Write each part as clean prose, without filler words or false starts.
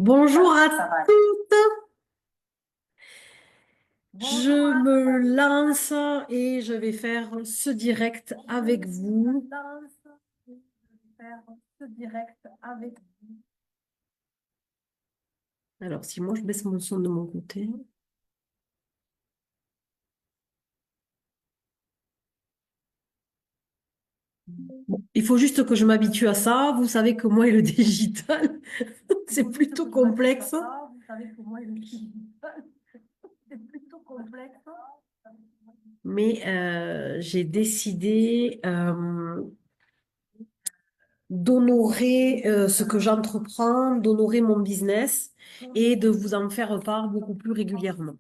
Bonjour à toutes, je me lance et je vais faire ce direct avec vous. Alors, si moi je baisse mon son de mon côté. Bon, il faut juste que je m'habitue à ça. Vous savez que moi et le digital, c'est plutôt complexe. Mais j'ai décidé d'honorer ce que j'entreprends, d'honorer mon business et de vous en faire part beaucoup plus régulièrement.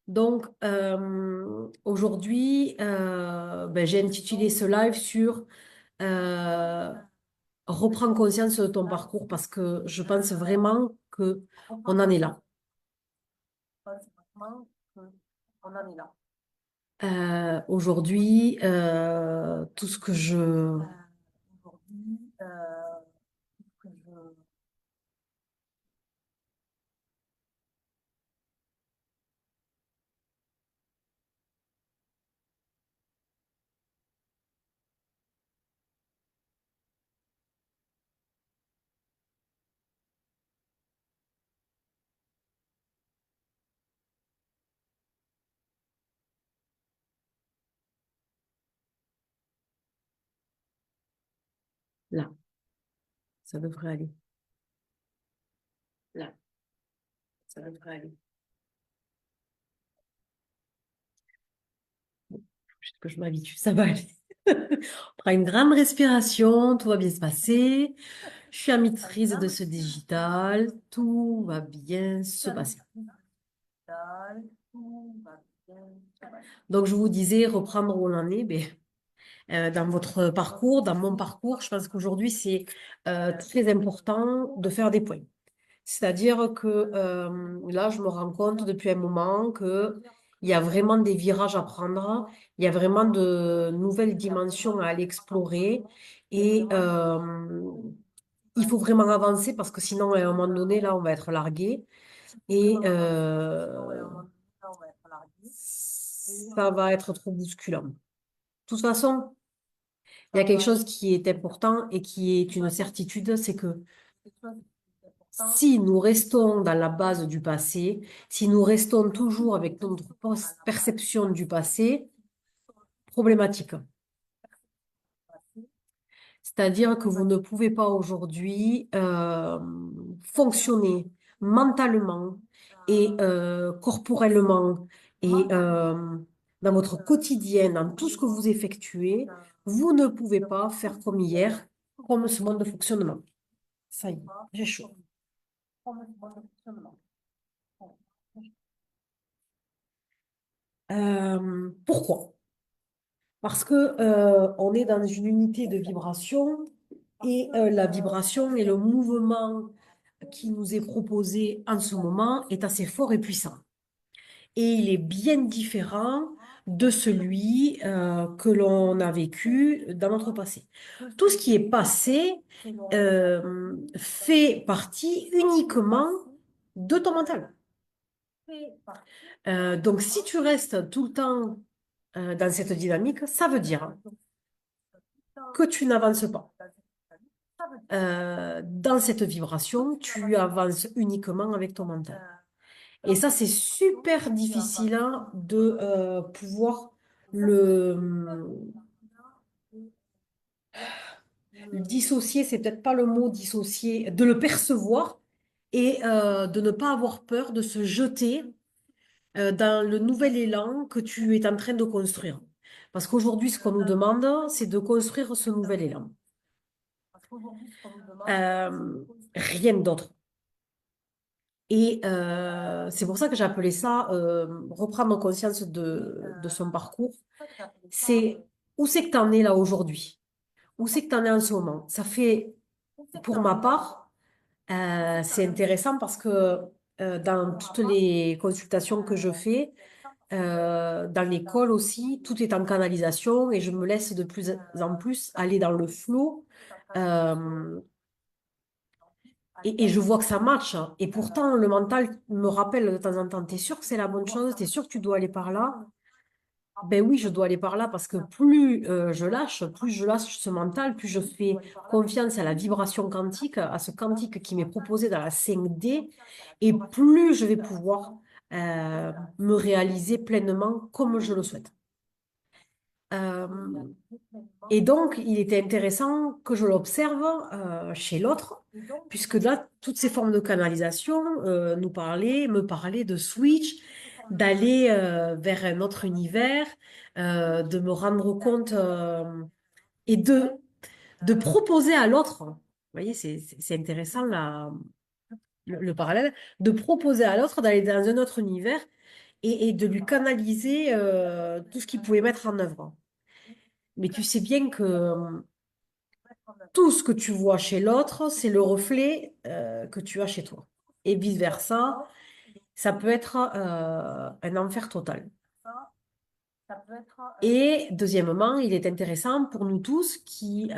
Donc, aujourd'hui, j'ai intitulé ce live sur euh, reprendre conscience de ton parcours parce que je pense vraiment que on en est là. Aujourd'hui, tout ce que je... Là, ça devrait aller. Là, ça devrait aller. Juste que je m'habitue, ça va aller. On prend une grande respiration, tout va bien se passer. Je suis à maîtrise de ce digital, tout va bien se passer. Donc, je vous disais, reprendre où on en est, dans votre parcours, dans mon parcours, je pense qu'aujourd'hui, c'est très important de faire des points. C'est-à-dire que là, je me rends compte depuis un moment que il y a vraiment des virages à prendre, il y a vraiment de nouvelles dimensions à aller explorer et il faut vraiment avancer parce que sinon, à un moment donné, là, on va être largué et ça va être trop bousculant. De toute façon, il y a quelque chose qui est important et qui est une certitude, c'est que si nous restons dans la base du passé, si nous restons toujours avec notre perception du passé, problématique. C'est-à-dire que vous ne pouvez pas aujourd'hui fonctionner mentalement et corporellement et dans votre quotidien, dans tout ce que vous effectuez, vous ne pouvez pas faire comme hier, comme ce mode de fonctionnement. Ça y est, j'ai chaud. Pourquoi? Parce que on est dans une unité de vibration et la vibration et le mouvement qui nous est proposé en ce moment est assez fort et puissant. Et il est bien différent de celui que l'on a vécu dans notre passé. Tout ce qui est passé fait partie uniquement de ton mental. Donc, si tu restes tout le temps dans cette dynamique, ça veut dire que tu n'avances pas. Dans cette vibration, tu avances uniquement avec ton mental. Et ça, c'est super difficile hein, de pouvoir le dissocier, c'est peut-être pas le mot dissocier, de le percevoir et de ne pas avoir peur de se jeter dans le nouvel élan que tu es en train de construire. Parce qu'aujourd'hui, ce qu'on nous demande, c'est de construire ce nouvel élan. Rien d'autre. Et c'est pour ça que j'ai appelé ça reprendre conscience de son parcours. C'est où c'est que tu en es là aujourd'hui? Où c'est que tu en es en ce moment? Ça fait, pour ma part, c'est intéressant parce que dans toutes les consultations que je fais, dans l'école aussi, tout est en canalisation et je me laisse de plus en plus aller dans le flow. euh, et je vois que ça match, hein. Et pourtant, le mental me rappelle de temps en temps, t'es sûr que c'est la bonne chose? T'es sûr que tu dois aller par là? Ben oui, je dois aller par là parce que plus je lâche ce mental, plus je fais confiance à la vibration quantique, à ce quantique qui m'est proposé dans la 5D, et plus je vais pouvoir me réaliser pleinement comme je le souhaite. Euh, et donc, il était intéressant que je l'observe chez l'autre, puisque là, toutes ces formes de canalisation me parlaient de switch, d'aller vers un autre univers, de me rendre compte et de proposer à l'autre. Vous voyez, c'est intéressant le parallèle, de proposer à l'autre d'aller dans un autre univers et de lui canaliser tout ce qu'il pouvait mettre en œuvre. Mais tu sais bien que tout ce que tu vois chez l'autre, c'est le reflet que tu as chez toi. Et vice-versa, ça peut être un enfer total. Et deuxièmement, il est intéressant pour nous tous qui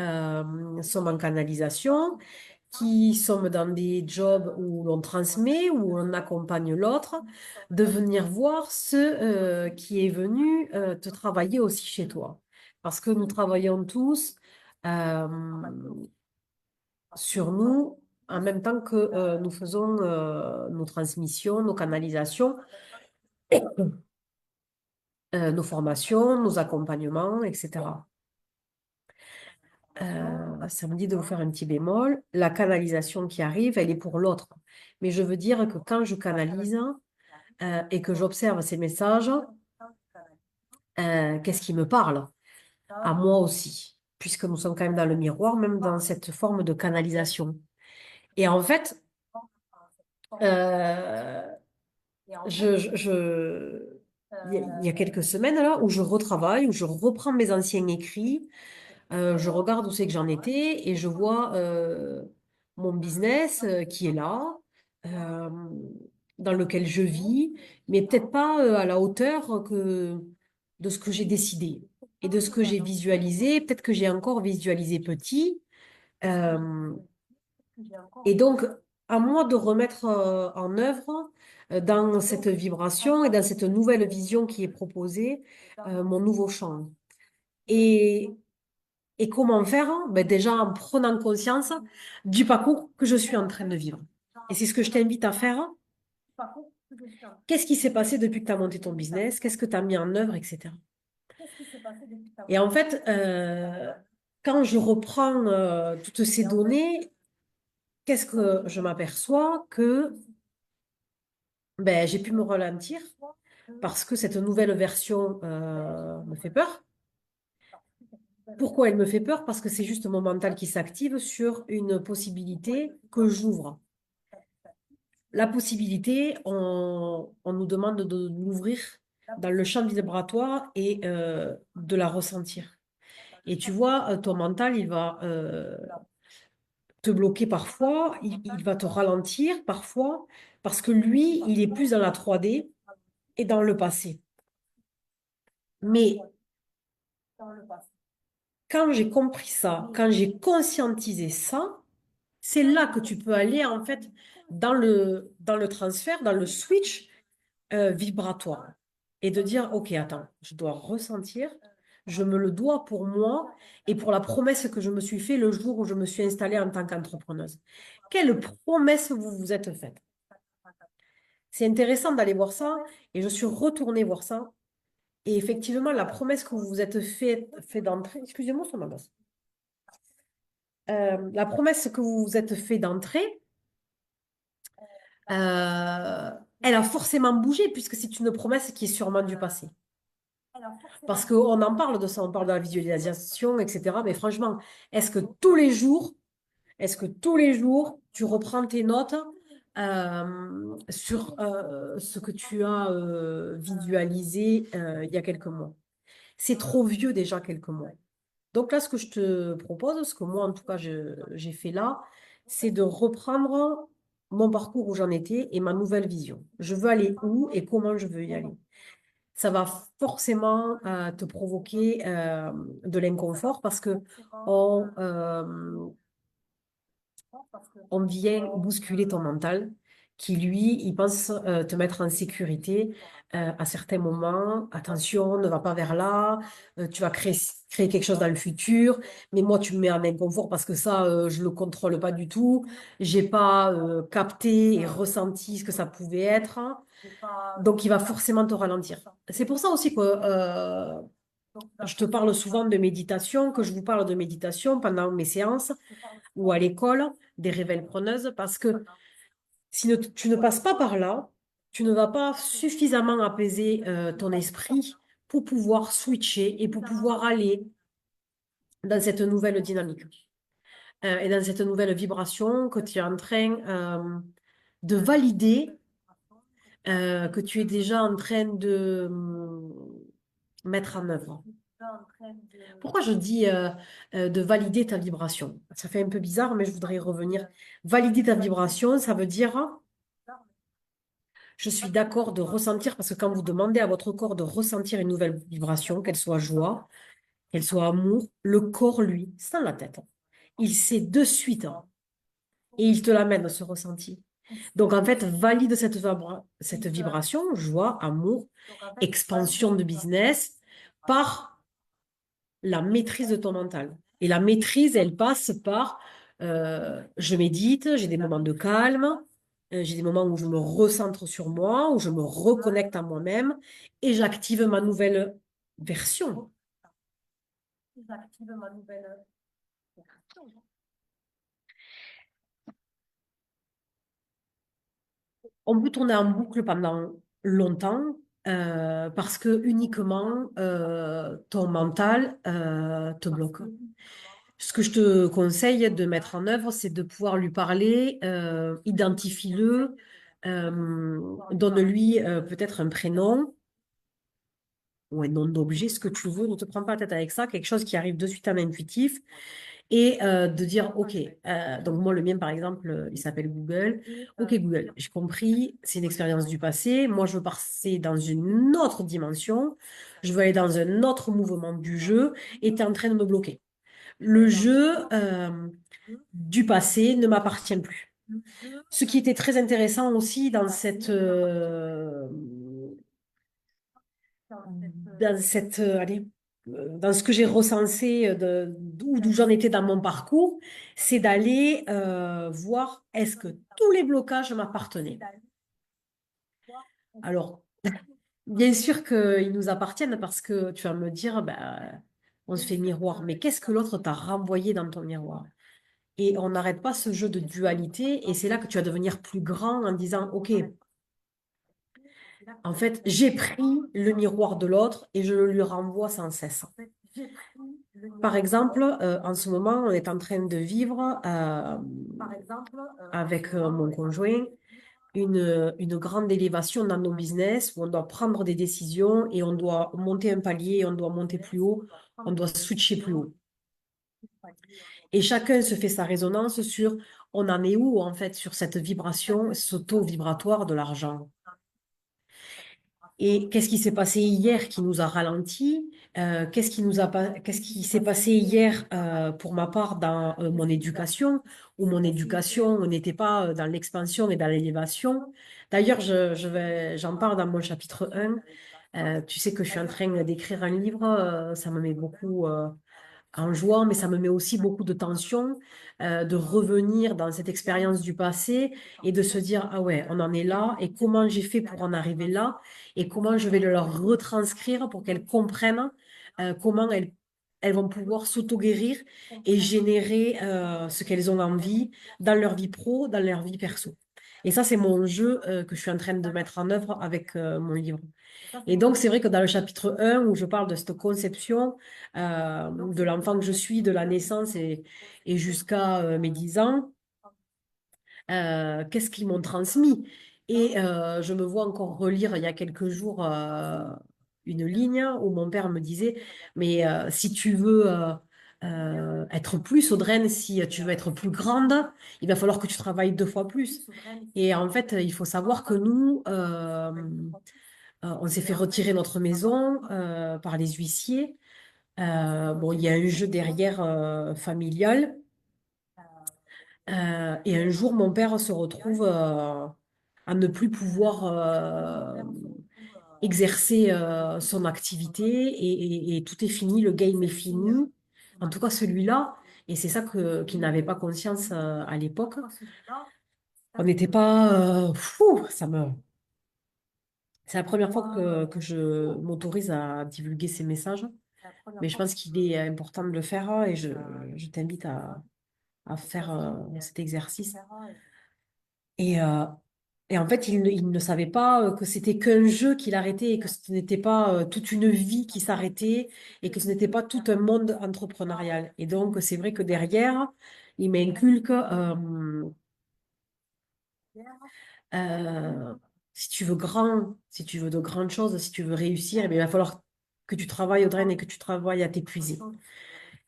sommes en canalisation, qui sommes dans des jobs où l'on transmet, où on accompagne l'autre, de venir voir ce qui est venu te travailler aussi chez toi. Parce que nous travaillons tous euh, sur nous en même temps que nous faisons nos transmissions, nos canalisations, nos formations, nos accompagnements, etc. Ça me dit de vous faire un petit bémol. La canalisation qui arrive, elle est pour l'autre. Mais je veux dire que quand je canalise et que j'observe ces messages, qu'est-ce qui me parle? À moi aussi, puisque nous sommes quand même dans le miroir, même dans cette forme de canalisation. Et en fait, euh, il y a quelques semaines là où je retravaille, où je reprends mes anciens écrits, je regarde où c'est que j'en étais et je vois mon business qui est là, euh, dans lequel je vis, mais peut-être pas à la hauteur de ce que j'ai décidé et de ce que j'ai visualisé. Peut-être que j'ai encore visualisé petit. euh, et donc, à moi de remettre en œuvre dans cette vibration et dans cette nouvelle vision qui est proposée, mon nouveau champ. Et, et comment faire? Ben déjà en prenant conscience du parcours que je suis en train de vivre. Et c'est ce que je t'invite à faire. Qu'est-ce qui s'est passé depuis que tu as monté ton business? Qu'est-ce que tu as mis en œuvre, etc. Et en fait, quand je reprends toutes ces données, qu'est-ce que je m'aperçois? Que ben, j'ai pu me ralentir parce que cette nouvelle version me fait peur. Pourquoi elle me fait peur? Parce que c'est juste mon mental qui s'active sur une possibilité que j'ouvre. La possibilité, on nous demande de l'ouvrir dans le champ vibratoire et de la ressentir. Et tu vois, ton mental, il va te bloquer parfois, il va te ralentir parfois, parce que lui, il est plus dans la 3D et dans le passé. Mais quand j'ai compris ça, quand j'ai conscientisé ça, c'est là que tu peux aller en fait dans le transfert, dans le switch vibratoire. Et de dire, OK, attends, je dois ressentir, je me le dois pour moi et pour la promesse que je me suis fait le jour où je me suis installée en tant qu'entrepreneuse. Quelle promesse vous vous êtes faite? C'est intéressant d'aller voir ça et je suis retournée voir ça. Et effectivement, la promesse que vous vous êtes fait d'entrée, excusez-moi, ça m'agace. La promesse que vous vous êtes fait d'entrée, elle a forcément bougé puisque c'est une promesse qui est sûrement du passé. Parce qu'on en parle de ça, on parle de la visualisation, etc. Mais franchement, est-ce que tous les jours, tu reprends tes notes sur ce que tu as visualisé il y a quelques mois? C'est trop vieux déjà quelques mois. Donc là, ce que je te propose, ce que moi en tout cas j'ai fait là, c'est de reprendre mon parcours où j'en étais et ma nouvelle vision. Je veux aller où et comment je veux y aller. ça va forcément te provoquer de l'inconfort parce que on, euh, on vient bousculer ton mental qui, lui, il pense te mettre en sécurité à certains moments. Attention, ne va pas vers là, tu vas créer quelque chose dans le futur, mais moi, tu me mets en inconfort parce que ça, je ne le contrôle pas du tout. J'ai pas capté et ressenti ce que ça pouvait être. Donc, il va forcément te ralentir. C'est pour ça aussi que je te parle souvent de méditation, que je vous parle de méditation pendant mes séances ou à l'école des révèles preneuses, parce que si tu ne passes pas par là, tu ne vas pas suffisamment apaiser ton esprit pour pouvoir switcher et pour pouvoir aller dans cette nouvelle dynamique et dans cette nouvelle vibration que tu es en train de valider, que tu es déjà en train de mettre en œuvre. Pourquoi je dis de valider ta vibration? Ça fait un peu bizarre, mais je voudrais y revenir. Valider ta vibration, ça veut dire je suis d'accord de ressentir, parce que quand vous demandez à votre corps de ressentir une nouvelle vibration, qu'elle soit joie, qu'elle soit amour, le corps, lui, c'est dans la tête. Il sait de suite et il te l'amène, ce ressenti. Donc, en fait, valide cette vibration, joie, amour, expansion de business, par la maîtrise de ton mental. Et la maîtrise, elle passe par je médite, j'ai des moments de calme, j'ai des moments où je me recentre sur moi, où je me reconnecte à moi-même et j'active ma nouvelle version. On peut tourner en boucle pendant longtemps parce que uniquement ton mental te bloque. Ce que je te conseille de mettre en œuvre, c'est de pouvoir lui parler, identifie-le, donne-lui peut-être un prénom ou un nom d'objet, ce que tu veux, ne te prends pas la tête avec ça, quelque chose qui arrive de suite en intuitif, et de dire, OK, donc moi le mien par exemple, il s'appelle Google. OK Google, j'ai compris, c'est une expérience du passé, moi je veux passer dans une autre dimension, je veux aller dans un autre mouvement du jeu, et tu es en train de me bloquer. Le jeu du passé ne m'appartient plus. Ce qui était très intéressant aussi allez, dans ce que j'ai recensé d'où j'en étais dans mon parcours, c'est d'aller voir est-ce que tous les blocages m'appartenaient. Alors, bien sûr qu'ils nous appartiennent parce que tu vas me dire, ben, on se fait miroir, mais qu'est-ce que l'autre t'a renvoyé dans ton miroir? Et on n'arrête pas ce jeu de dualité, et c'est là que tu vas devenir plus grand en disant, OK, en fait, j'ai pris le miroir de l'autre et je le lui renvoie sans cesse. Par exemple, en ce moment, on est en train de vivre avec mon conjoint une grande élévation dans nos business où on doit prendre des décisions et on doit monter un palier, on doit monter plus haut, on doit switcher plus haut. Et chacun se fait sa résonance sur on en est où en fait sur cette vibration, ce taux vibratoire de l'argent. Et qu'est-ce qui s'est passé hier qui nous a ralenti? Qu'est-ce qui s'est passé hier pour ma part dans mon éducation, où mon éducation, on n'était pas dans l'expansion et dans l'élévation. D'ailleurs, j'en parle dans mon chapitre 1. Tu sais que je suis en train d'écrire un livre, ça me met beaucoup en joie, mais ça me met aussi beaucoup de tension de revenir dans cette expérience du passé et de se dire, ah ouais, on en est là, et comment j'ai fait pour en arriver là, et comment je vais le leur retranscrire pour qu'elles comprennent comment elles vont pouvoir s'auto-guérir et générer ce qu'elles ont envie dans leur vie pro, dans leur vie perso. Et ça, c'est mon jeu que je suis en train de mettre en œuvre avec mon livre. Et donc, c'est vrai que dans le chapitre 1, où je parle de cette conception de l'enfant que je suis, de la naissance et jusqu'à mes 10 ans, qu'est-ce qu'ils m'ont transmis? Et je me vois encore relire il y a quelques jours une ligne où mon père me disait, mais si tu veux être plus, Audreyne, si tu veux être plus grande, il va falloir que tu travailles 2 fois plus. Et en fait, il faut savoir que nous, On s'est fait retirer notre maison par les huissiers. Bon, il y a un jeu derrière familial. Et un jour, mon père se retrouve à ne plus pouvoir exercer son activité et tout est fini, le game est fini. En tout cas, celui-là. Et c'est ça qu'il n'avait pas conscience à l'époque. On n'était pas... fou, c'est la première fois que je m'autorise à divulguer ces messages. Mais je pense qu'il est important de le faire et je t'invite à faire cet exercice. Et, euh, et en fait, il ne savait pas que c'était qu'un jeu qu'il arrêtait et que ce n'était pas toute une vie qui s'arrêtait et que ce n'était pas tout un monde entrepreneurial. Et donc, c'est vrai que derrière, il m'inculque, euh, si tu veux grand, si tu veux de grandes choses, si tu veux réussir, eh bien, il va falloir que tu travailles au drain et que tu travailles à t'épuiser.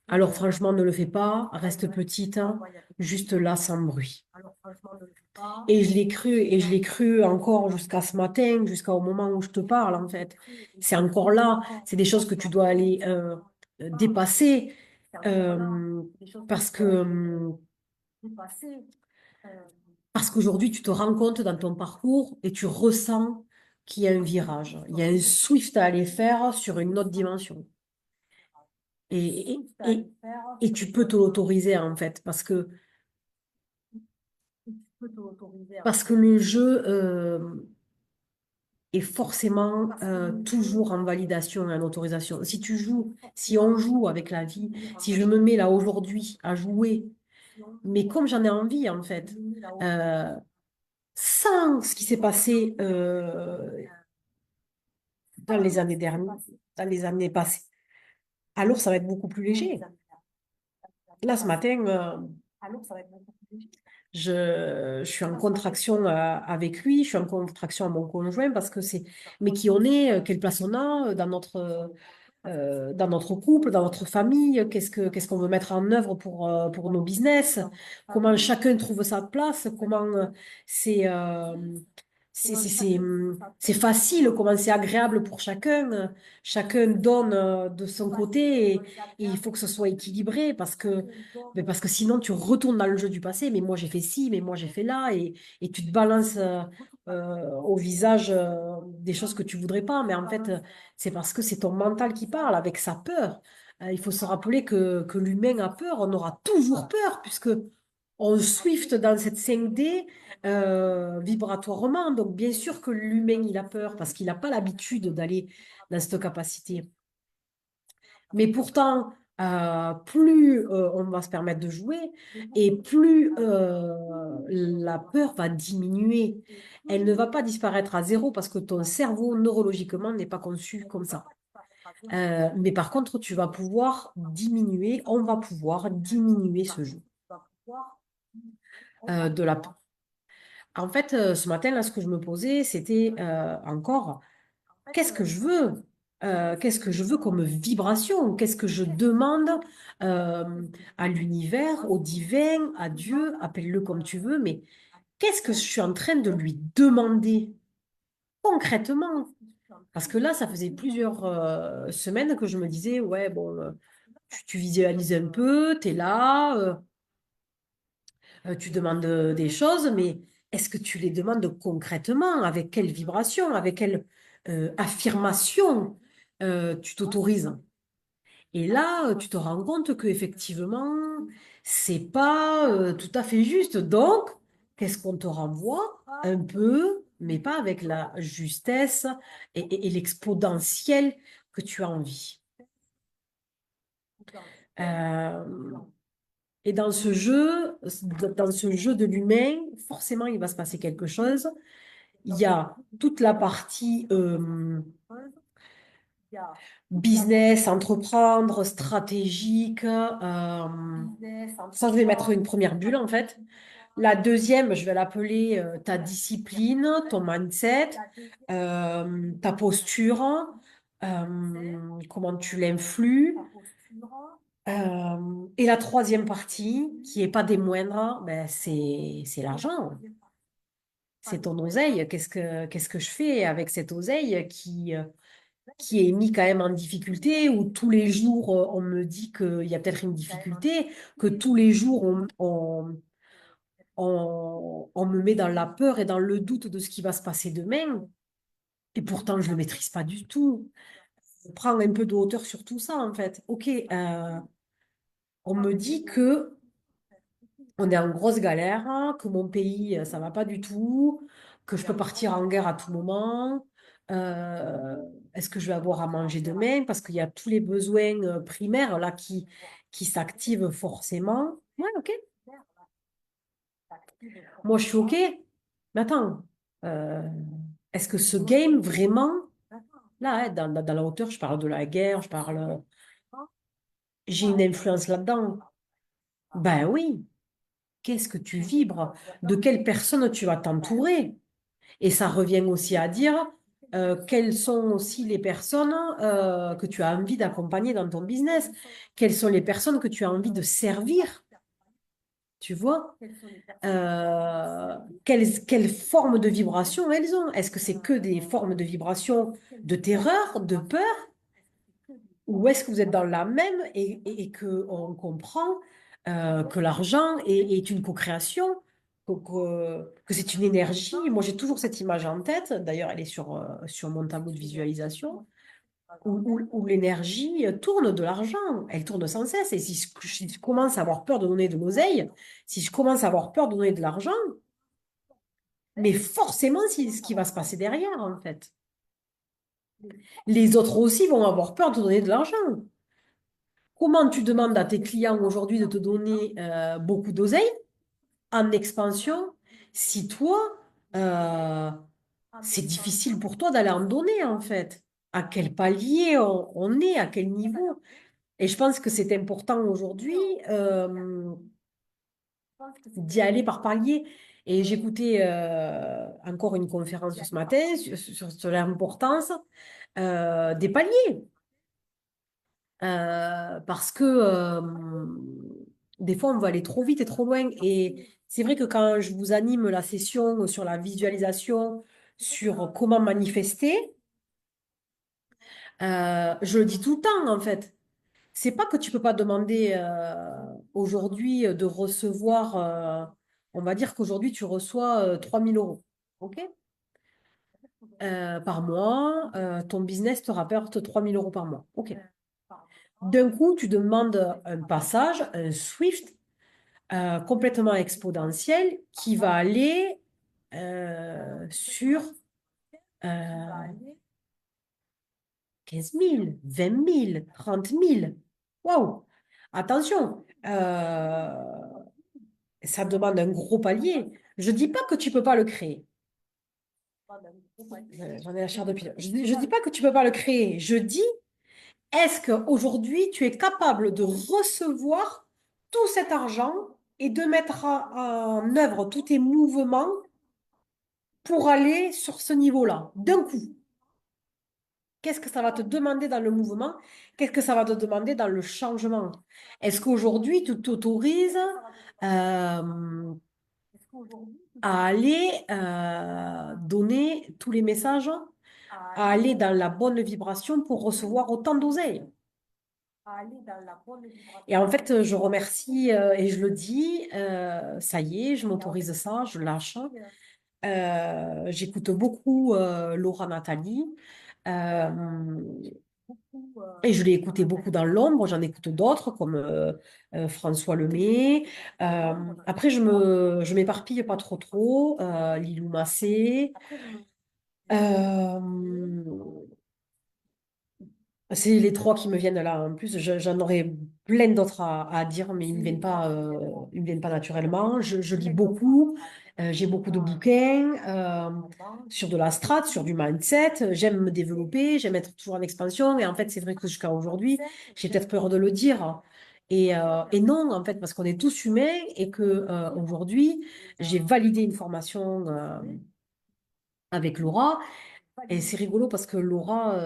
Alors franchement, ne le fais pas, reste petite, hein, juste là sans bruit. Et je l'ai cru, et je l'ai cru encore jusqu'à ce matin, jusqu'au moment où je te parle, en fait. C'est encore là, c'est des choses que tu dois aller dépasser parce que parce qu'aujourd'hui, tu te rends compte dans ton parcours et tu ressens qu'il y a un virage, il y a un swift à aller faire sur une autre dimension. Et, et, et, et tu peux te l'autoriser, en fait, parce que le jeu est forcément toujours en validation et en autorisation. Si tu joues, si on joue avec la vie, si je me mets là aujourd'hui à jouer, mais comme j'en ai envie en fait, euh, sans ce qui s'est passé dans les années dernières, dans les années passées, alors ça va être beaucoup plus léger. Là, ce matin, je suis en contraction avec lui, je suis en contraction à mon conjoint parce que c'est, mais qui on est, quelle place on a dans notre couple, dans notre famille, qu'est-ce qu'on veut mettre en œuvre pour nos business, comment chacun trouve sa place, comment c'est euh, c'est facile, comment c'est agréable pour chacun. Chacun donne de son côté et il faut que ce soit équilibré parce que sinon tu retournes dans le jeu du passé. Mais moi j'ai fait ci, mais moi j'ai fait là et tu te balances au visage des choses que tu voudrais pas. Mais en fait, c'est parce que c'est ton mental qui parle avec sa peur. Il faut se rappeler que l'humain a peur, on aura toujours peur puisque on swift dans cette 5D vibratoirement. Donc, bien sûr que l'humain, il a peur parce qu'il n'a pas l'habitude d'aller dans cette capacité. Mais pourtant, plus on va se permettre de jouer et plus la peur va diminuer. Elle ne va pas disparaître à zéro parce que ton cerveau neurologiquement n'est pas conçu comme ça. Mais par contre, tu vas pouvoir diminuer, on va pouvoir diminuer ce jeu de la peur. En fait, ce matin, là, ce que je me posais, c'était encore, qu'est-ce que je veux? Qu'est-ce que je veux comme vibration? Qu'est-ce que je demande à l'univers, au divin, à Dieu, appelle-le comme tu veux, mais qu'est-ce que je suis en train de lui demander concrètement? Parce que là, ça faisait plusieurs semaines que je me disais, ouais, bon, tu visualises un peu, tu es là, tu demandes des choses, mais est-ce que tu les demandes concrètement? Avec quelle vibration? Avec quelle affirmation tu t'autorises? Et là, tu te rends compte qu'effectivement, c'est pas tout à fait juste. Donc, qu'est-ce qu'on te renvoie? Un peu, mais pas avec la justesse et l'exponentielle que tu as envie. Euh, et dans ce jeu de l'humain, forcément, il va se passer quelque chose. Il y a toute la partie business, entreprendre, stratégique. Ça, je vais mettre une première bulle, en fait. La deuxième, je vais l'appeler ta discipline, ton mindset, ta posture, comment tu l'influes. Et la troisième partie, qui est pas des moindres, ben, c'est l'argent. c'est ton oseille. Qu'est-ce que je fais avec cette oseille qui est mis quand même en difficulté, où tous les jours, on me dit qu'il y a peut-être une difficulté, que tous les jours, on me met dans la peur et dans le doute de ce qui va se passer demain. Et pourtant, je ne le maîtrise pas du tout. Je prends un peu de hauteur sur tout ça, en fait. Ok, on me dit que on est en grosse galère, hein, que mon pays, ça va pas du tout, que je peux partir en guerre à tout moment. Euh, Est-ce que je vais avoir à manger demain? Parce qu'il y a tous les besoins primaires là qui s'activent forcément. Ouais, ok. Moi, je suis ok. Mais attends, euh, est-ce que ce game vraiment, là, hein, dans la hauteur, je parle de la guerre, j'ai une influence là-dedans? Ben oui. Qu'est-ce que tu vibres? De quelle personne tu vas t'entourer? Et ça revient aussi à dire quelles sont aussi les personnes que tu as envie d'accompagner dans ton business. Quelles sont les personnes que tu as envie de servir, tu vois? Quelle forme de vibration elles ont? Est-ce que c'est que des formes de vibration de terreur, de peur? Ou est-ce que vous êtes dans la même et que on comprend que l'argent est une co-création, que c'est une énergie? Moi, j'ai toujours cette image en tête. D'ailleurs, elle est sur mon tableau de visualisation, où l'énergie tourne de l'argent. Elle tourne sans cesse. Et si je commence à avoir peur de donner de l'oseille, si je commence à avoir peur de donner de l'argent, mais forcément, c'est ce qui va se passer derrière, en fait. Les autres aussi vont avoir peur de donner de l'argent. Comment tu demandes à tes clients aujourd'hui de te donner beaucoup d'oseille en expansion si toi, euh, c'est difficile pour toi d'aller en donner en fait? À quel palier on est, à quel niveau? Et je pense que c'est important aujourd'hui d'y aller par palier. Et j'écoutais encore une conférence ce matin sur l'importance des paliers. Parce que des fois, on va aller trop vite et trop loin. Et c'est vrai que quand je vous anime la session sur la visualisation, sur comment manifester, je le dis tout le temps, en fait. C'est pas que tu peux pas demander aujourd'hui de recevoir, on va dire qu'aujourd'hui, tu reçois 3 000 euros, OK? Par mois, ton business te rapporte 3 000 euros par mois. OK. D'un coup, tu demandes un passage, un Swift complètement exponentiel qui va aller sur euh, 15 000, 20 000, 30 000. Waouh! Attention, ça demande un gros palier. Je ne dis pas que tu ne peux pas le créer. J'en ai la chair de pilote. Je dis pas que tu ne peux pas le créer. Je dis, est-ce qu'aujourd'hui, tu es capable de recevoir tout cet argent et de mettre en œuvre tous tes mouvements pour aller sur ce niveau-là, d'un coup? Qu'est-ce que ça va te demander dans le mouvement? Qu'est-ce que ça va te demander dans le changement? Est-ce qu'aujourd'hui, tu t'autorises euh, à aller donner tous les messages, à aller dans la bonne vibration pour recevoir autant d'oseille? Et en fait, je remercie et je le dis, ça y est, je m'autorise ça, je lâche. J'écoute beaucoup Laura Nathalie. Euh, et je l'ai écouté beaucoup dans l'ombre, j'en écoute d'autres comme François Lemay. Après, je m'éparpille pas trop trop. Lilou Massé. Euh, c'est les trois qui me viennent là. En plus, j'en aurais plein d'autres à dire, mais ils me viennent pas naturellement. Je lis beaucoup. J'ai beaucoup de bouquins sur de la strat, sur du mindset. J'aime me développer, j'aime être toujours en expansion. Et en fait, c'est vrai que jusqu'à aujourd'hui, j'ai peut-être peur de le dire. Et non, en fait, parce qu'on est tous humains et que aujourd'hui, j'ai validé une formation avec Laura. Et c'est rigolo parce que Laura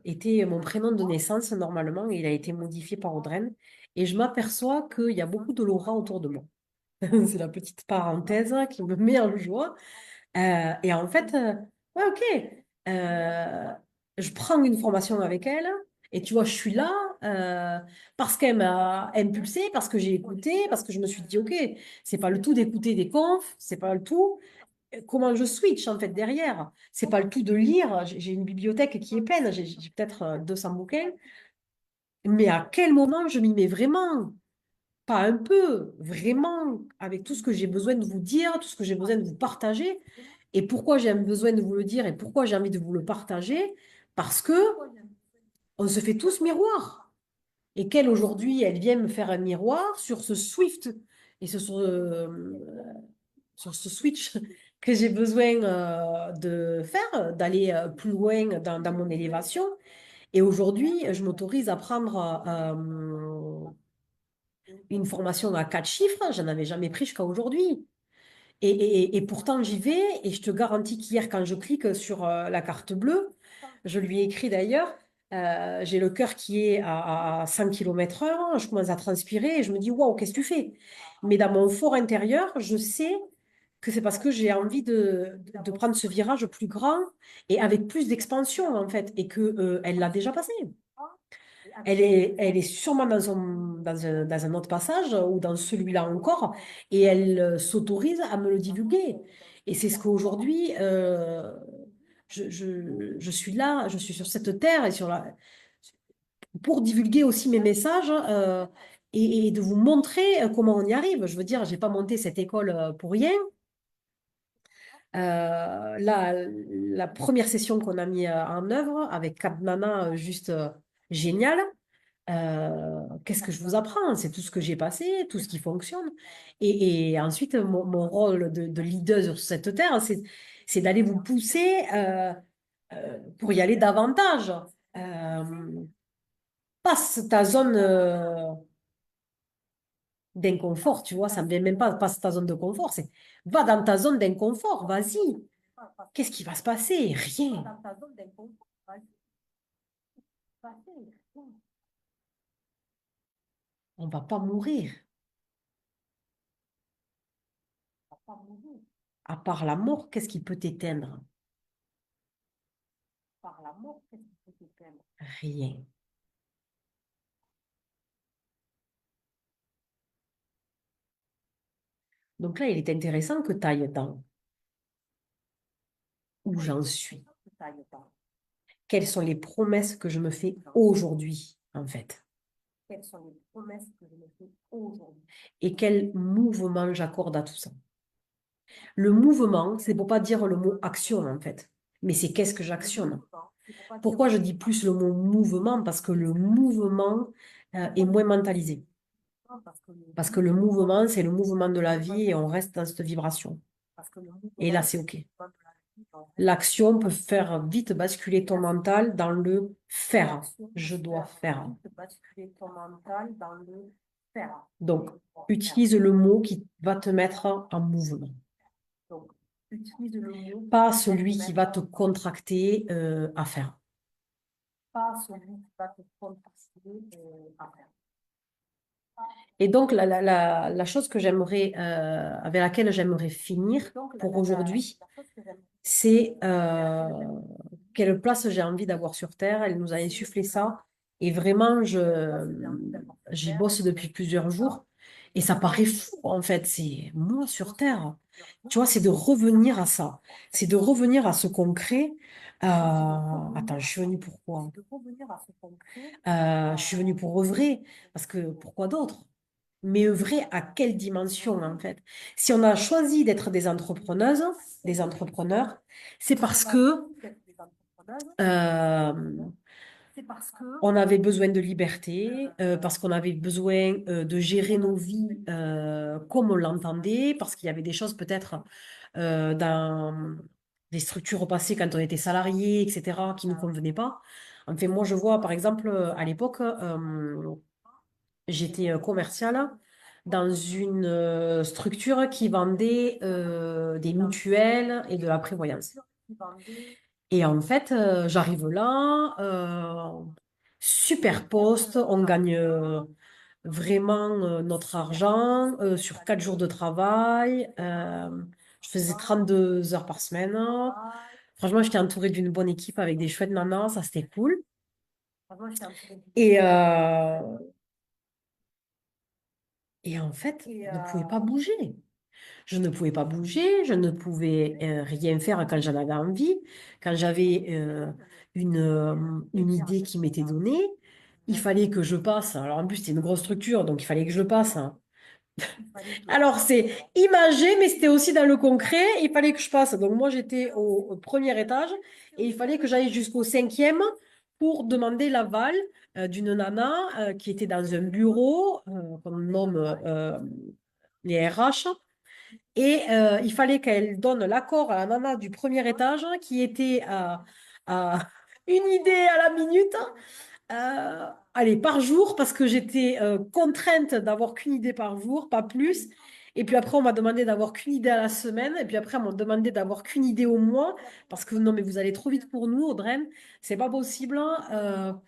était mon prénom de naissance normalement et il a été modifié par Audreyne. Et je m'aperçois qu'il y a beaucoup de Laura autour de moi. C'est la petite parenthèse qui me met en joie. Et en fait, ouais, ok. Euh, je prends une formation avec elle et tu vois, je suis là parce qu'elle m'a impulsé, parce que j'ai écouté, parce que je me suis dit, ok, c'est pas le tout d'écouter des confs, c'est pas le tout. Comment je switch en fait derrière? C'est pas le tout de lire. J'ai une bibliothèque qui est pleine, j'ai peut-être 200 bouquins, mais à quel moment je m'y mets vraiment? Pas un peu, vraiment, avec tout ce que j'ai besoin de vous dire, tout ce que j'ai besoin de vous partager. Et pourquoi j'ai besoin de vous le dire et pourquoi j'ai envie de vous le partager? Parce que on se fait tous miroir. Et qu'elle, aujourd'hui, elle vient me faire un miroir sur ce Swift et sur ce switch que j'ai besoin de faire, d'aller plus loin dans mon élévation. Et aujourd'hui, je m'autorise à prendre une formation à 4 chiffres. Je n'en avais jamais pris jusqu'à aujourd'hui. Et pourtant, j'y vais et je te garantis qu'hier, quand je clique sur la carte bleue, je lui ai écrit d'ailleurs, j'ai le cœur qui est à 100 km/h, je commence à transpirer et je me dis, waouh, qu'est-ce que tu fais? Mais dans mon fort intérieur, je sais que c'est parce que j'ai envie de prendre ce virage plus grand et avec plus d'expansion, en fait, et que, elle l'a déjà passé. Elle est sûrement dans un autre passage ou dans celui-là encore, et elle s'autorise à me le divulguer. Et c'est ce qu'aujourd'hui, je suis là, je suis sur cette terre et pour divulguer aussi mes messages et de vous montrer comment on y arrive. Je veux dire, j'ai pas monté cette école pour rien. La première session qu'on a mis en œuvre avec Cap Nana, juste génial. Qu'est-ce que je vous apprends? C'est tout ce que j'ai passé, tout ce qui fonctionne. Et ensuite, mon rôle de leader sur cette terre, c'est d'aller vous pousser pour y aller davantage. Euh, passe ta zone d'inconfort, tu vois, ça ne me vient même pas, passe ta zone de confort, c'est va dans ta zone d'inconfort, vas-y. Qu'est-ce qui va se passer? Rien. On va pas mourir. À part la mort, qu'est-ce qui peut t'éteindre? Rien. Donc là, il est intéressant que tu ailles dans où j'en suis. Quelles sont les promesses que je me fais aujourd'hui, en fait? Et quel mouvement j'accorde à tout ça? Le mouvement, c'est pour pas dire le mot action, en fait. Mais c'est qu'est-ce que j'actionne? Pourquoi je dis plus le mot mouvement? Parce que le mouvement est moins mentalisé. Parce que le mouvement, c'est le mouvement de la vie et on reste dans cette vibration. Et là, c'est OK. L'action peut faire vite basculer ton mental dans le faire. Je dois faire. Donc, utilise le mot qui va te mettre en mouvement. Pas celui qui va te contracter à faire. Et donc, la chose que j'aimerais, avec laquelle j'aimerais finir pour aujourd'hui, c'est quelle place j'ai envie d'avoir sur Terre. Elle nous a insufflé ça. Et vraiment, j'y bosse depuis plusieurs jours. Et ça paraît fou, en fait. C'est moi sur Terre. Tu vois, c'est de revenir à ça. C'est de revenir à ce concret. Attends, je suis venue pour quoi? Je suis venue pour œuvrer. Parce que pourquoi d'autre? Mais œuvrer à quelle dimension, en fait? Si on a choisi d'être des entrepreneuses, des entrepreneurs, c'est parce que euh, on avait besoin de liberté, parce qu'on avait besoin de gérer nos vies comme on l'entendait, parce qu'il y avait des choses peut-être dans des structures passées quand on était salarié, etc., qui ne nous convenaient pas. Enfin, moi, je vois, par exemple, à l'époque, j'étais commerciale dans une structure qui vendait des mutuelles et de la prévoyance. Et en fait, j'arrive là, super poste, on gagne vraiment notre argent sur 4 jours de travail. Je faisais 32 heures par semaine. Franchement, j'étais entourée d'une bonne équipe avec des chouettes nanas, ça c'était cool. Et, euh, et en fait, je ne pouvais pas bouger. Je ne pouvais pas bouger, je ne pouvais rien faire quand j'en avais envie. Quand j'avais une idée qui m'était donnée, il fallait que je passe. Alors en plus, c'était une grosse structure, donc il fallait que je passe, hein. Alors c'est imagé, mais c'était aussi dans le concret. Il fallait que je passe. Donc moi, j'étais au premier étage et il fallait que j'aille jusqu'au cinquième pour demander l'aval d'une nana qui était dans un bureau qu'on nomme les RH. Et il fallait qu'elle donne l'accord à la nana du premier étage qui était à une idée à la minute, allez, par jour, parce que j'étais contrainte d'avoir qu'une idée par jour, pas plus. Et puis après, on m'a demandé d'avoir qu'une idée à la semaine. Et puis après, on m'a demandé d'avoir qu'une idée au mois, parce que non, mais vous allez trop vite pour nous, Audrey. C'est pas possible, hein.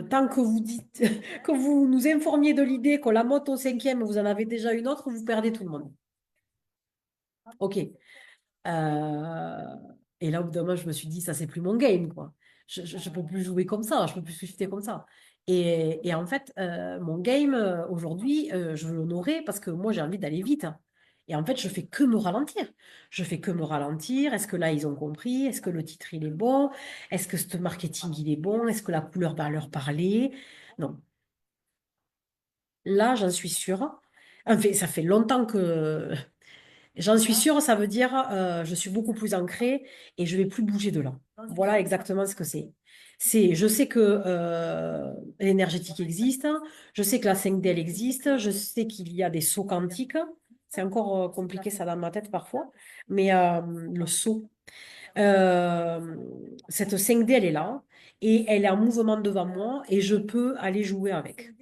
Tant que vous dites, que vous nous informiez de l'idée qu'on la monte au cinquième, vous en avez déjà une autre, vous perdez tout le monde. OK. Euh, et là, au bout d'un moment, je me suis dit, ça, c'est plus mon game, quoi. Je peux plus jouer comme ça, je peux plus shifter comme ça. Et en fait, mon game, aujourd'hui, je veux l'honorer parce que moi, j'ai envie d'aller vite, hein. Et en fait, je fais que me ralentir. Je fais que me ralentir. Est-ce que là, ils ont compris? Est-ce que le titre, il est bon? Est-ce que ce marketing, il est bon? Est-ce que la couleur va leur parler? Non. Là, j'en suis sûre. Enfin, ça fait longtemps que j'en suis sûre, ça veut dire je suis beaucoup plus ancrée et je vais plus bouger de là. Voilà exactement ce que c'est. Je sais que l'énergétique existe, je sais que la 5D elle existe, je sais qu'il y a des sauts quantiques. C'est encore compliqué ça dans ma tête parfois, mais le saut, euh, cette 5D elle est là et elle est en mouvement devant moi et je peux aller jouer avec.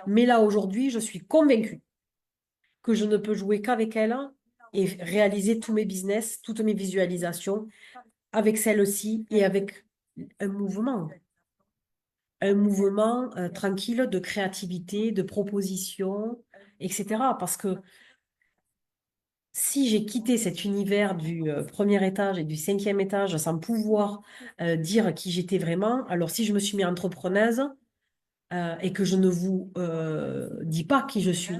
Mais là aujourd'hui, je suis convaincue que je ne peux jouer qu'avec elle et réaliser tous mes business, toutes mes visualisations avec celle-ci et avec un mouvement, un mouvement tranquille de créativité, de proposition, etc. Parce que si j'ai quitté cet univers du premier étage et du cinquième étage sans pouvoir dire qui j'étais vraiment, alors si je me suis mis entrepreneuse, et que je ne vous dis pas qui je suis,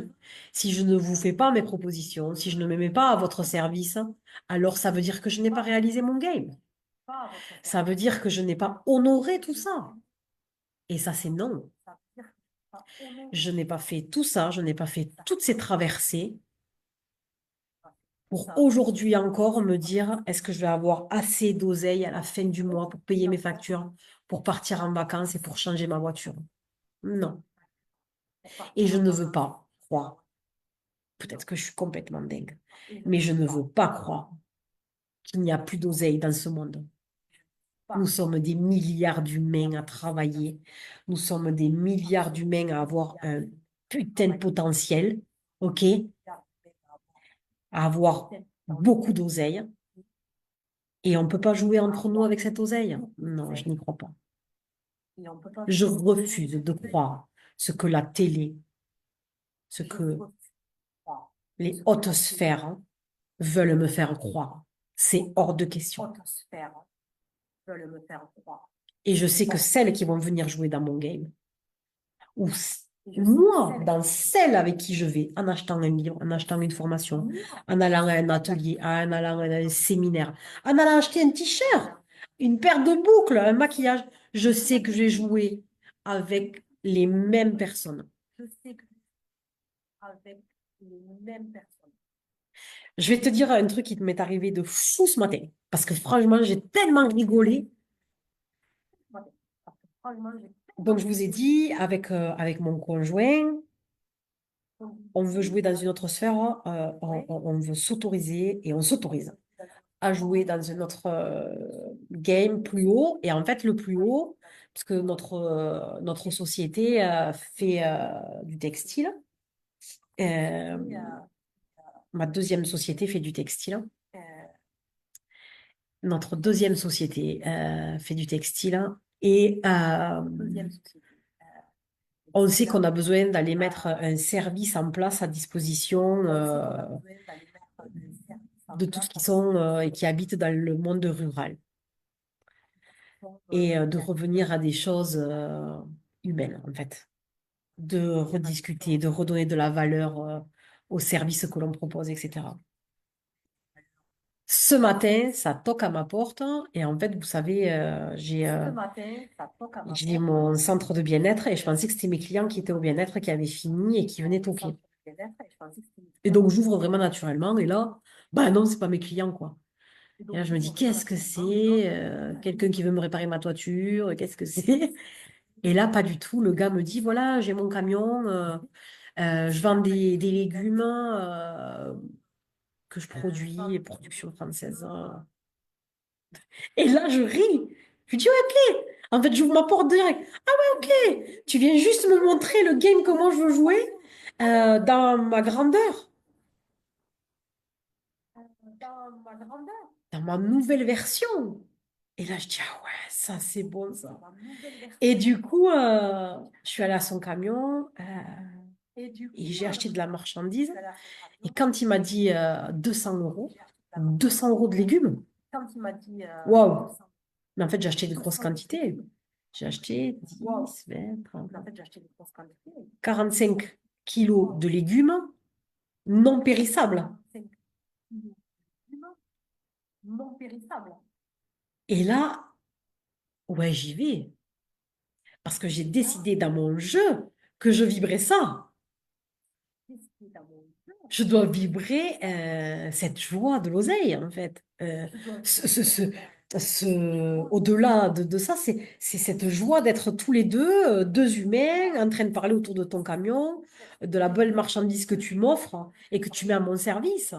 si je ne vous fais pas mes propositions, si je ne me mets pas à votre service, alors ça veut dire que je n'ai pas réalisé mon game. Ça veut dire que je n'ai pas honoré tout ça. Et ça, c'est non. Je n'ai pas fait tout ça, je n'ai pas fait toutes ces traversées pour aujourd'hui encore me dire, est-ce que je vais avoir assez d'oseille à la fin du mois pour payer mes factures, pour partir en vacances et pour changer ma voiture? Non. Et je ne veux pas croire. Peut-être que je suis complètement dingue. Mais je ne veux pas croire qu'il n'y a plus d'oseille dans ce monde. Nous sommes des milliards d'humains à travailler. Nous sommes des milliards d'humains à avoir un putain de potentiel, OK? À avoir beaucoup d'oseille. Et on ne peut pas jouer entre nous avec cette oseille. Non, je n'y crois pas. Je refuse de croire ce que la télé, ce que les hautes sphères veulent me faire croire. C'est hors de question. Et je sais que celles qui vont venir jouer dans mon game, ou moi, dans celles avec qui je vais, en achetant un livre, en achetant une formation, en allant à un atelier, en allant à un séminaire, en allant acheter un t-shirt, une paire de boucles, un maquillage, je sais que je vais jouer avec les mêmes personnes. Je vais te dire un truc qui m'est arrivé de fou ce matin, parce que franchement, j'ai tellement rigolé. Donc, je vous ai dit, avec mon conjoint, on veut jouer dans une autre sphère, on veut s'autoriser et on s'autorise à jouer dans une autre game plus haut. Et en fait, le plus haut, parce que notre société fait du textile. Euh, Ma deuxième société fait du textile. Notre deuxième société fait du textile. Et on sait qu'on a besoin d'aller mettre un service en place à disposition de tous qui sont et qui habitent dans le monde rural et de revenir à des choses humaines, en fait, de rediscuter, de redonner de la valeur aux services que l'on propose, etc. Ce matin, ça toque à ma porte et en fait, vous savez, j'ai mon centre de bien-être et je pensais que c'était mes clients qui étaient au bien-être, qui avaient fini et qui venaient toquer. Et donc, j'ouvre vraiment naturellement et là, bah non, c'est pas mes clients, quoi. Et là, je me dis, qu'est-ce que c'est? Quelqu'un qui veut me réparer ma toiture? Qu'est-ce que c'est? Et là, pas du tout. Le gars me dit, voilà, j'ai mon camion, je vends des légumes que je produis, production française. Et là, je ris. Je dis, ouais, ok. En fait, j'ouvre ma porte direct. Ah ouais, ok. Tu viens juste me montrer le game, comment je veux jouer dans ma grandeur, dans ma nouvelle version. Et là, je dis, ah ouais, ça, c'est bon, ça. Et du coup, je suis allée à son camion et j'ai acheté de la marchandise. Et quand il m'a dit 200 euros, 200 euros de légumes, waouh! Mais en fait, j'ai acheté de grosses quantités. J'ai acheté 10, 20, 30, 45 kilos de légumes non périssables. Et là, ouais, j'y vais. Parce que j'ai décidé dans mon jeu que je vibrais ça. Je dois vibrer cette joie de l'oseille, en fait. Ce, ce- ce- Au-delà de ça, c'est cette joie d'être tous les deux, deux humains, en train de parler autour de ton camion, de la belle marchandise que tu m'offres et que tu mets à mon service.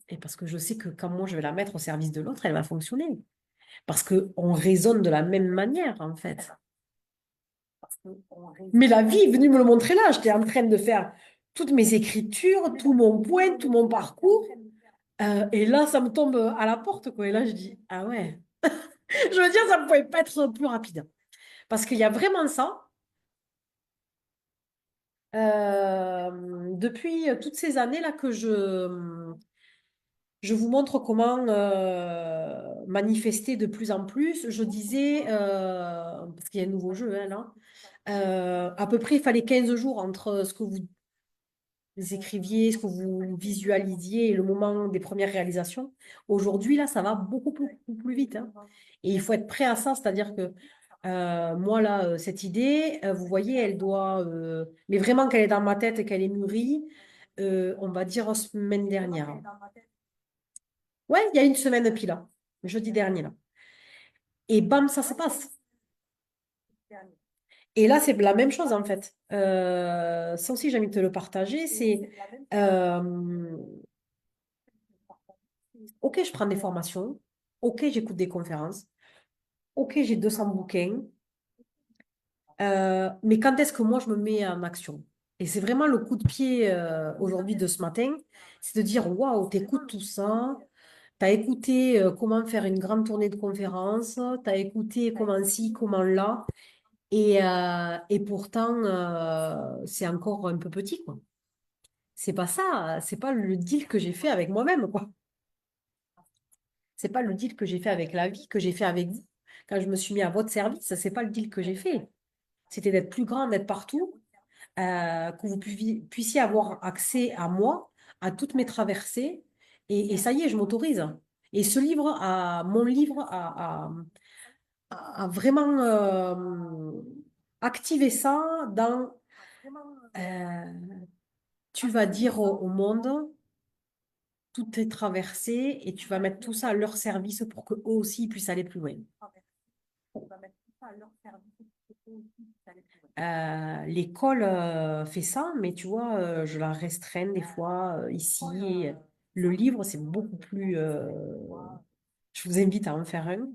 Et parce que je sais que quand moi je vais la mettre au service de l'autre, elle va fonctionner. Parce qu'on raisonne de la même manière, en fait. Mais la vie est venue me le montrer là. J'étais en train de faire toutes mes écritures, tout mon point, tout mon parcours. Et là, ça me tombe à la porte, quoi. Et là, je dis, ah ouais. Je veux dire, ça ne pouvait pas être plus rapide. Parce qu'il y a vraiment ça. Depuis toutes ces années-là que je vous montre comment manifester de plus en plus. Je disais, parce qu'il y a un nouveau jeu, hein, là, à peu près, il fallait 15 jours entre ce que vous écriviez, ce que vous visualisiez et le moment des premières réalisations. Aujourd'hui, là, ça va beaucoup plus vite, hein. Et il faut être prêt à ça, c'est-à-dire que moi, là, cette idée, vous voyez, elle doit, mais vraiment qu'elle est dans ma tête et qu'elle est mûrie, on va dire semaine dernière. Ouais, il y a une semaine pile, là, jeudi dernier, là. Et bam, ça se passe. Et là, c'est la même chose, en fait. Ça aussi, j'ai envie de te le partager, c'est... ok, je prends des formations. Ok, j'écoute des conférences. Ok, j'ai 200 bouquins. Mais quand est-ce que moi, je me mets en action? Et c'est vraiment le coup de pied aujourd'hui de ce matin, c'est de dire, waouh, t'écoutes tout ça, t'as écouté comment faire une grande tournée de conférences, t'as écouté comment ci, comment là, et pourtant, c'est encore un peu petit, quoi. C'est pas ça, c'est pas le deal que j'ai fait avec moi-même, quoi. C'est pas le deal que j'ai fait avec la vie, que j'ai fait avec vous. Quand je me suis mis à votre service, c'est pas le deal que j'ai fait. C'était d'être plus grand, d'être partout, que vous puissiez avoir accès à moi, à toutes mes traversées. Et ça y est, je m'autorise. Et ce livre, mon livre, a vraiment activé ça dans, euh, tu vas dire au monde, tout est traversé et tu vas mettre tout ça à leur service pour qu'eux aussi ils puissent aller plus loin. L'école fait ça, mais tu vois, je la restreins des fois ici. Le livre, c'est beaucoup plus. Je vous invite à en faire un.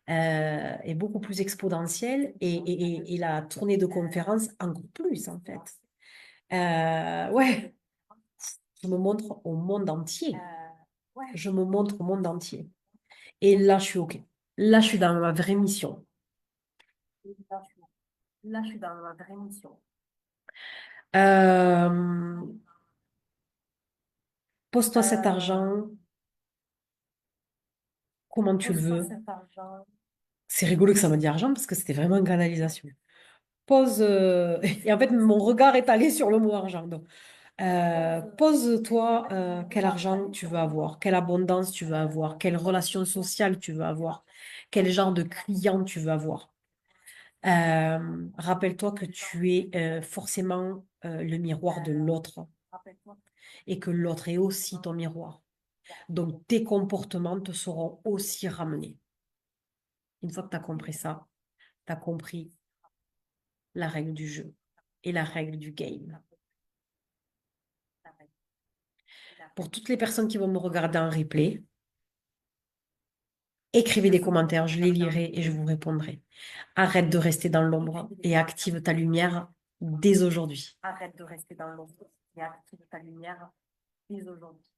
Est beaucoup plus exponentiel et la tournée de conférences encore plus, en fait. Ouais, je me montre au monde entier. Je me montre au monde entier. Et là, je suis OK. Là, je suis dans ma vraie mission. Euh, Pose-toi cet argent, comment tu le Pose-toi veux. cet argent. C'est rigolo que ça me dit argent parce que c'était vraiment une canalisation. Pose, et en fait, mon regard est allé sur le mot argent. Donc, pose-toi quel argent tu veux avoir, quelle abondance tu veux avoir, quelle relation sociale tu veux avoir, quel genre de client tu veux avoir. Rappelle-toi que tu es forcément le miroir de l'autre Rappelle-toi. et que l'autre est aussi ton miroir. Donc, tes comportements te seront aussi ramenés. Une fois que tu as compris ça, tu as compris la règle du jeu et la règle du game. Pour toutes les personnes qui vont me regarder en replay, écrivez des commentaires, je les lirai et je vous répondrai. Arrête de rester dans l'ombre et active ta lumière dès aujourd'hui. Arrête de rester dans l'ombre et active ta lumière dès aujourd'hui.